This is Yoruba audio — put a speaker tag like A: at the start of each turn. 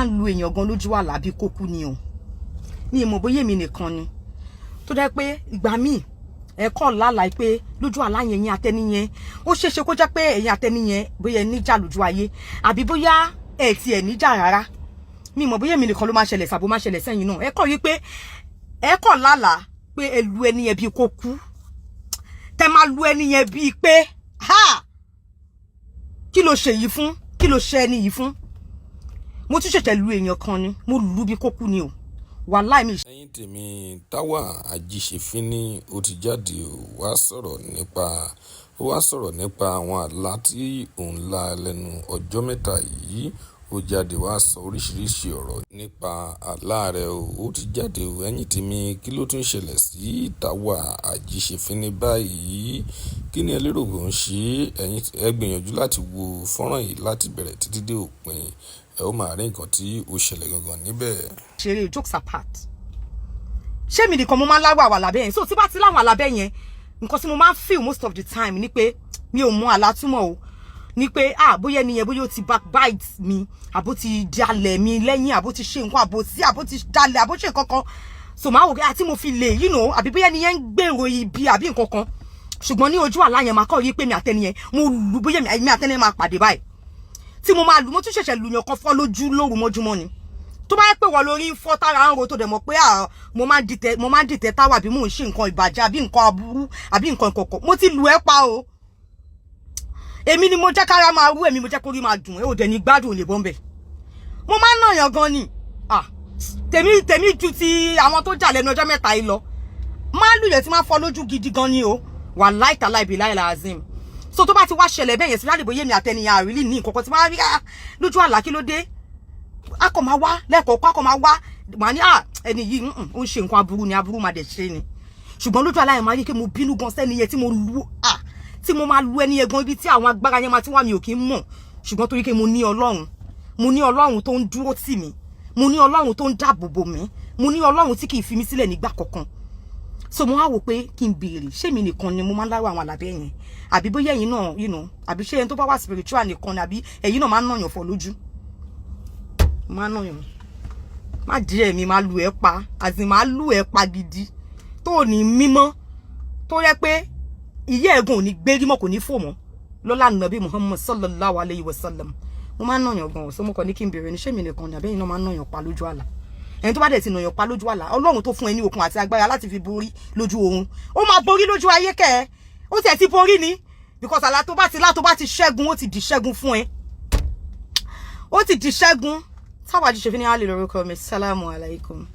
A: ń lu èèyàn gan lójú àlá bí kó kú ni o ní ìmọ̀ bóyá èmi nìkan ni tó dẹ́ pé ìgbà míì ẹ kọ́ lálàá pé lójú àlá yẹn yín atẹ́ni yẹn ó ṣeéṣe kó jẹ́ pé ẹ̀yin atẹ́ni yẹn bóyá ẹ níjà lójú ayé àbí bóyá ẹ ti ẹ̀ níjà rárá mi mọ̀ bóyá èmi nìkan ló máa ṣẹlẹ̀ sàbó máa ṣẹlẹ̀ sẹ́yìn náà ẹ kọ́ rí pé ẹ kọ́ lálàá pé ẹ lu ẹni yẹn bíi kó kú tẹ máa lu ẹni yẹn bíi pé ha kí ló ṣe yìí fún kí ló ṣe ẹni yìí fún mo tún ṣẹ̀ṣẹ̀ lu èèyàn kan ni mo lù bí kó kú ni o wàláì mi.
B: ẹ̀yin tèmi Táwà Ajíṣefínní ó ti jáde wá sọ̀rọ̀ nípa àwọn àlá tí òun lá lẹ́nu ọjọ́ mẹ́ta yìí ó jáde wá sọ oríṣiríṣi ọ̀rọ̀ nípa àlá rẹ̀ ó ti jáde ẹ̀yin tèmi kí ló tún ṣẹlẹ̀ sí Táwà Ajíṣefínní báyìí kí ni ẹ lérò bó ń ṣe ẹ̀yin ẹ gbìyànjú láti wo fọ́nrán yìí láti bẹ̀rẹ̀ títí dé òpin ẹ ó máa rí nǹkan tí ó ṣẹlẹ̀ gangan níbẹ̀.
A: ṣeré jokes apart ṣé mi nìkan mo máa ń láwọ àwọn àlàbẹ́ yẹn so tí bá ti láwọn àlàbẹ́ yẹn nǹkan tí mo máa ń feel most of the time ni pé mi ò mọ àlá túmọ̀ o ni pé bóyá ẹni yẹn bóyá ó ti backbite mi àbó ti jalè mi lẹ́yìn àbó ti ṣe nǹkan àbó ti jalè àbó ṣe nǹkan kan so máa wò pé àti mo fi lè àbí bóyá ẹni yẹn ń gbèrò ibi àbí nǹkan kan ṣùgbọ́n ní ojú àlá yẹn máa kọ́ rí pé mi àtẹni yẹn mo lù bóyá mi àtẹni yẹn máa pàdé báyìí tí mo máa lù mo tún ṣẹ̀ṣẹ̀ lù yàn kan fọ́ lójú lóru mọ́júmọ́ ni tó bá yẹ pé wọ́n lórí ń fọ́ tára ń ro tó dẹ̀ mọ̀ pé mo máa ń dìtẹ̀ Táwà bí mò ń ṣe nǹkan ìbàjẹ́ àbí nǹkan aburú àbí nǹkan ìkọ̀kọ̀ mo ti lù ẹ́ pa o èmi ni mo jẹ́ kára máa rú èmi mo jẹ́ kórí máa dùn ẹ́ ò dẹ̀ ní gbádùn òlè bọ́m̀bẹ̀ mo máa ń nàyàn gan ni tèmi ju ti àwọn tó jà lẹ́nu ọjọ́ mẹ́ta yìí lọ máa lù yẹn tí máa fọ́ lójú gidi gan ni o wàláì tàláì bíláì làzim so tó bá ti wá ṣẹlẹ̀ bẹ́ẹ̀ yẹn sí ládìbò yé mi àtẹnìyàn àrílì ní nǹkan kan tí máa rí lójú àlá kí ló dé akọ máa wá lẹ́kọ̀ọ́ akọ máa wá wà ní ẹni yìí ó ń ṣe nǹkan aburú ni aburú máa dẹ̀ ṣe ni ṣùgbọ́n lójú àlá yẹn máa rí pé mo bínú gan sẹ́ni yẹn tí mo máa lu ẹni yẹn gan ibi tí àwọn agbára yẹn máa ti wá mi ò kí ń mọ̀ ṣùgbọ́n torí pé mo ní Ọlọ́run tó ń dúró tì mí mo ní Ọlọ́run tó ń dáàbò bò mí mo ní Ọlọ́run tí kì í fi mí sílẹ̀ nígbà kankan so mo wá wò pé kí n béèrè ṣé mi nìkan ni mo máa ń láwọ àwọn àlàbẹ́ yẹn àbí bóyá ẹ̀yin náà àbí ṣé ẹni tó bá wà spiritual nìkan ni àbí ẹ̀yin náà máa ń nàyàn fọ́ lójú máa ń nàyàn má díẹ̀ mi máa lù ẹ́ pa àti máa lù ẹ́ pa gidi tó ní mímọ́ tó yẹ pé ìyẹ́ ẹ̀gùn ò ní gbérí mọ́ kò ní fò mọ́ lọ́lá nàbí Muhammad sallallahu alayhi wa sallam mo máa ń nàyàn gan so mo kàn ní kí n béèrè ní ṣé mi nìkan ni àbí ẹ̀yin náà máa ń nàyàn pa lójú àlá ẹni tó bá dẹ̀ ti nàyàn pa lójú àlá Ọlọ́run tó fún ẹ ní okun àti agbára láti fi borí lójú oorun ó máa borí lójú ayé kẹ́ ẹ ó tiẹ̀ ti borí ni because àlá tó bá ti ṣẹ́gun ó ti di ṣẹ́gun fún ẹ ó ti di ṣẹ́gun Táwà Ajíṣefínní lórúkọ mi. Salamu alaikum.